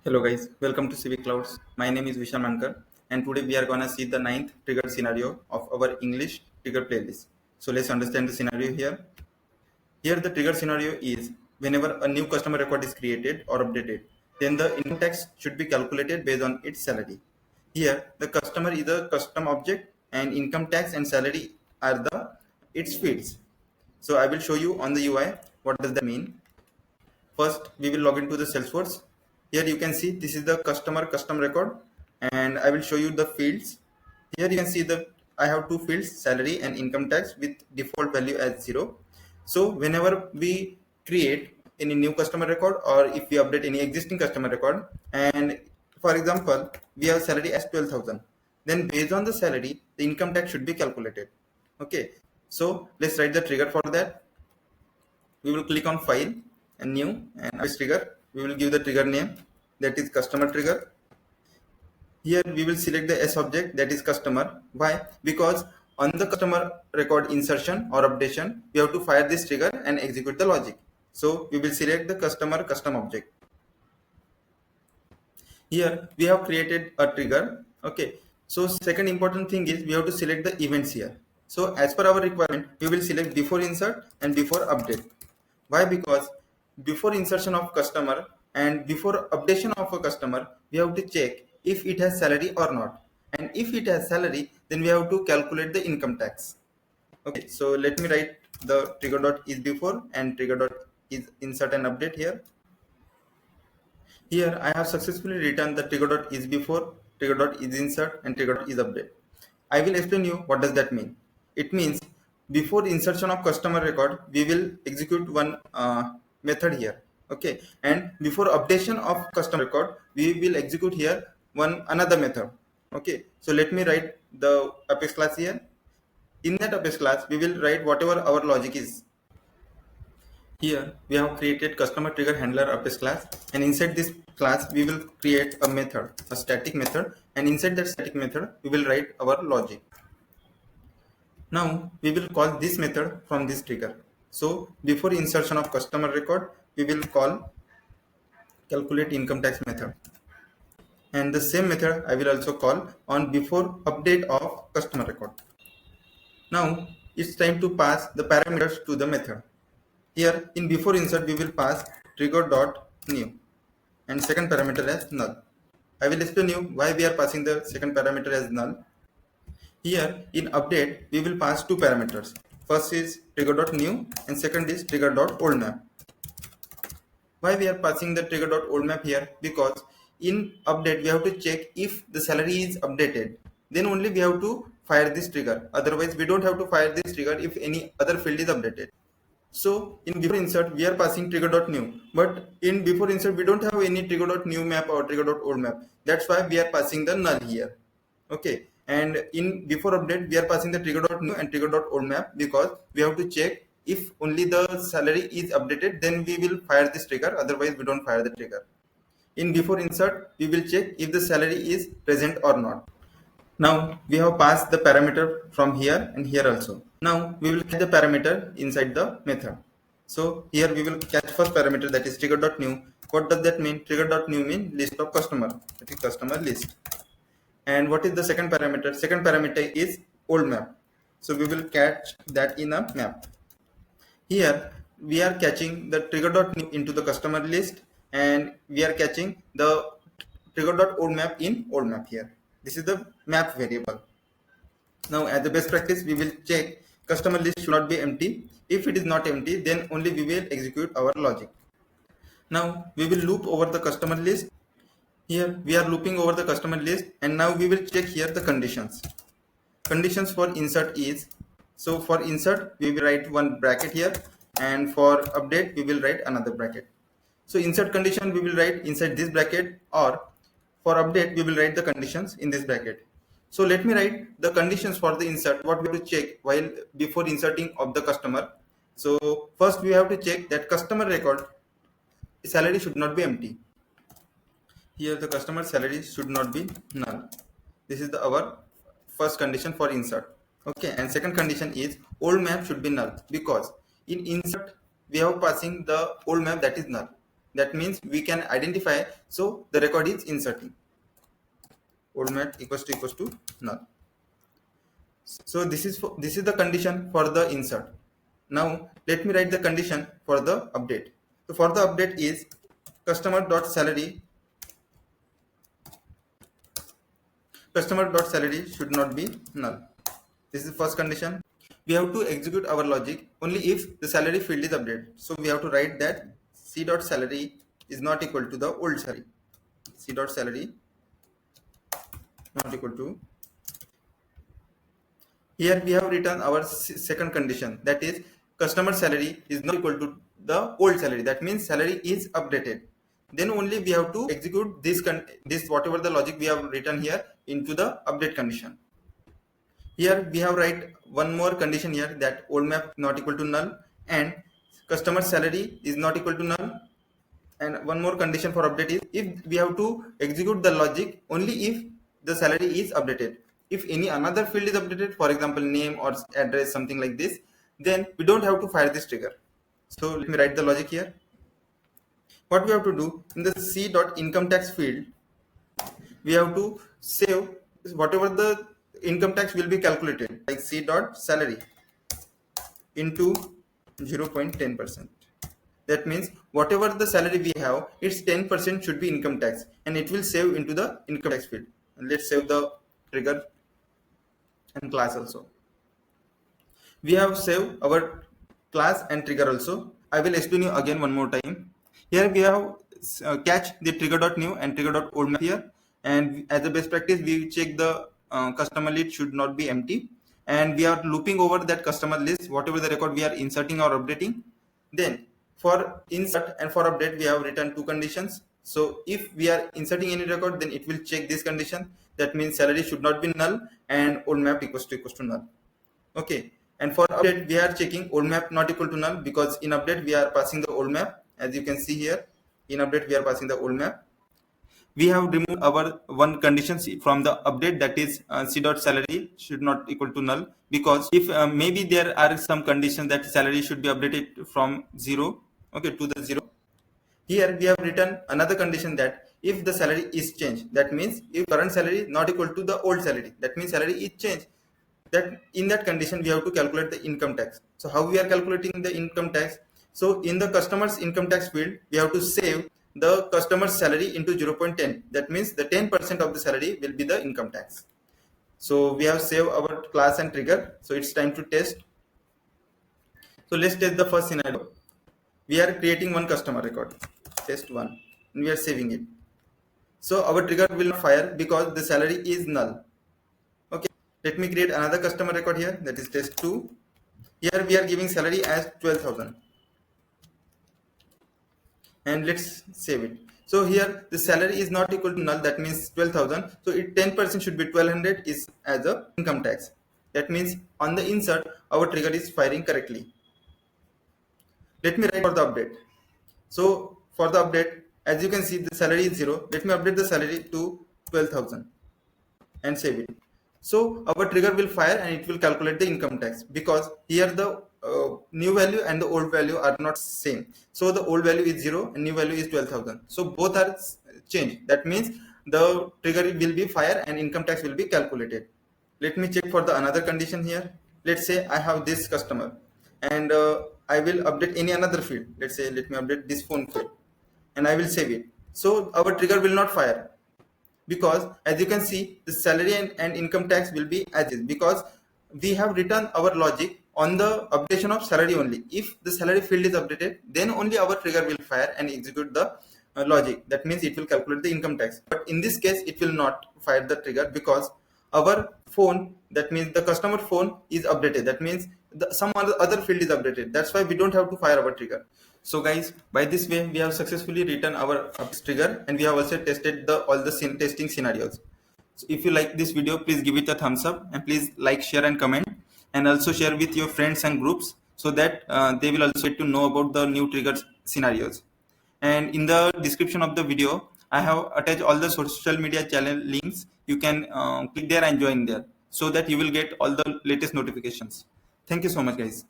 Hello guys, welcome to Civic Clouds. My name is Vishal Mankar and today we are gonna see the ninth trigger scenario of our English trigger playlist. So let's understand the scenario here. Here the trigger scenario is whenever a new customer record is created or updated, then the income tax should be calculated based on its salary. Here the customer is a custom object and income tax and salary are the its fields. So I will show you on the UI what does that mean. First, we will log into the Salesforce. Here you can see this is the customer custom record and I will show you the fields. Here you can see that I have two fields, salary and income tax with default value as 0. So whenever we create any new customer record or if we update any existing customer record and for example, we have salary as 12,000, then based on the salary, the income tax should be calculated. Okay, so let's write the trigger for that. We will click on file and new and apex trigger. We will give the trigger name that is customer trigger. Here we will select the S object that is customer. Why? Because on the customer record insertion or updation, we have to fire this trigger and execute the logic. So we will select the customer custom object. Here we have created a trigger. Okay. So second important thing is we have to select the events here. So as per our requirement, we will select before insert and before update. Why? Because before insertion of customer and before updation of a customer, we have to check if it has salary or not. And if it has salary, then we have to calculate the income tax. Okay, so let me write the trigger dot is before and trigger dot is insert and update here. Here I have successfully written the trigger dot is before, trigger dot is insert and trigger dot is update. I will explain you what does that mean. It means before insertion of customer record, we will execute one method here. Okay, and before updation of customer record, we will execute here another method. Okay, so let me write the Apex class here. In that Apex class, we will write whatever our logic is. Here we have created customer trigger handler Apex class, and inside this class we will create a method, a static method, and inside that static method we will write our logic. Now we will call this method from this trigger. So before insertion of customer record, we will call calculate income tax method. And the same method I will also call on before update of customer record. Now it's time to pass the parameters to the method. Here in before insert we will pass trigger dot new and second parameter as null. I will explain you why we are passing the second parameter as null. Here in update we will pass two parameters. First is trigger.new and second is trigger.oldMap. Why we are passing the trigger.oldMap here? Because in update we have to check if the salary is updated. Then only we have to fire this trigger. Otherwise we don't have to fire this trigger if any other field is updated. So in before insert we are passing trigger.new, but in before insert we don't have any trigger.new map or trigger.oldMap. That's why we are passing the null here. Okay. And in before update we are passing the trigger.new and trigger.oldMap because we have to check if only the salary is updated, then we will fire this trigger, otherwise we don't fire the trigger. In before insert we will check if the salary is present or not. Now we have passed the parameter from here and here also. Now we will catch the parameter inside the method. So here we will catch first parameter, that is trigger.new. What does that mean? Trigger.new means list of customer, that is customer list. And what is the second parameter? Second parameter is old map. So we will catch that in a map. Here we are catching the trigger.new into the customer list and we are catching the trigger.old map in old map here. This is the map variable. Now as a best practice we will check customer list should not be empty. If it is not empty, then only we will execute our logic. Now we will loop over the customer list. Here we are looping over the customer list and now we will check here the conditions. Conditions for insert is, so for insert we will write one bracket here and for update we will write another bracket. So insert condition we will write inside this bracket, or for update we will write the conditions in this bracket. So let me write the conditions for the insert, what we have to check while before inserting of the customer. So first we have to check that customer record salary should not be empty. Here the customer salary should not be null. This is our first condition for insert. Okay, and second condition is old map should be null because in insert we have passing the old map that is null. That means we can identify, so the record is inserting. Old map equals to null. So this is the condition for the insert. Now let me write the condition for the update. So for the update is customer.salary should not be null. This is the first condition. We have to execute our logic only if the salary field is updated. So we have to write that c.salary is not equal to the old salary. c.salary not equal to. Here we have written our second condition, that is customer salary is not equal to the old salary. That means salary is updated. Then only we have to execute this whatever the logic we have written here into the update condition. Here we have write one more condition here, that old map not equal to null and customer salary is not equal to null. And one more condition for update is if we have to execute the logic only if the salary is updated. If any another field is updated, for example name or address, something like this, then we don't have to fire this trigger. So let me write the logic here. What we have to do, in the c.income tax field, we have to save whatever the income tax will be calculated, like c.salary into 0.10%. That means whatever the salary we have, its 10% should be income tax, and it will save into the income tax field. And let's save the trigger and class also. We have saved our class and trigger also. I will explain you again one more time. Here we have catch the trigger.new and trigger.oldmap here, and as a best practice we check the customer list should not be empty, and we are looping over that customer list whatever the record we are inserting or updating. Then for insert and for update we have written two conditions. So if we are inserting any record, then it will check this condition. That means salary should not be null and old map equals to null. Okay. And for update we are checking old map not equal to null, because in update we are passing the old map. As you can see here, in update we are passing the old map. We have removed our one condition from the update, that is c.salary should not equal to null, because if maybe there are some conditions that salary should be updated from 0, okay, to the 0. Here we have written another condition, that if the salary is changed, that means if current salary is not equal to the old salary, that means salary is changed, that in that condition we have to calculate the income tax. So how we are calculating the income tax? So in the customer's income tax field, we have to save the customer's salary into 0.10. That means the 10% of the salary will be the income tax. So we have saved our class and trigger. So it's time to test. So let's test the first scenario. We are creating one customer record, test1, and we are saving it. So our trigger will not fire because the salary is null. Okay, let me create another customer record here, that is test2. Here we are giving salary as 12,000. And let's save it. So here the salary is not equal to null, that means 12,000. So it 10% should be 1200 is as a income tax. That means on the insert our trigger is firing correctly. Let me write for the update. So for the update, as you can see the salary is 0. Let me update the salary to 12,000 and save it. So our trigger will fire and it will calculate the income tax, because here the new value and the old value are not same. So the old value is 0 and new value is 12,000. So both are changed. That means the trigger will be fire and income tax will be calculated. Let me check for the another condition here. Let's say I have this customer and I will update any another field. Let's say let me update this phone field and I will save it. So our trigger will not fire, because as you can see the salary and income tax will be as is, because we have written our logic on the updation of salary only. If the salary field is updated, then only our trigger will fire and execute the logic. That means it will calculate the income tax. But in this case it will not fire the trigger, because our phone, that means the customer phone is updated. That means some other field is updated. That's why we don't have to fire our trigger. So guys, by this way we have successfully written our trigger, and we have also tested all the testing scenarios. So if you like this video, please give it a thumbs up, and please like, share and comment, and also share with your friends and groups, so that they will also get to know about the new trigger scenarios. And in the description of the video I have attached all the social media channel links. You can click there and join there, so that you will get all the latest notifications. Thank you so much guys.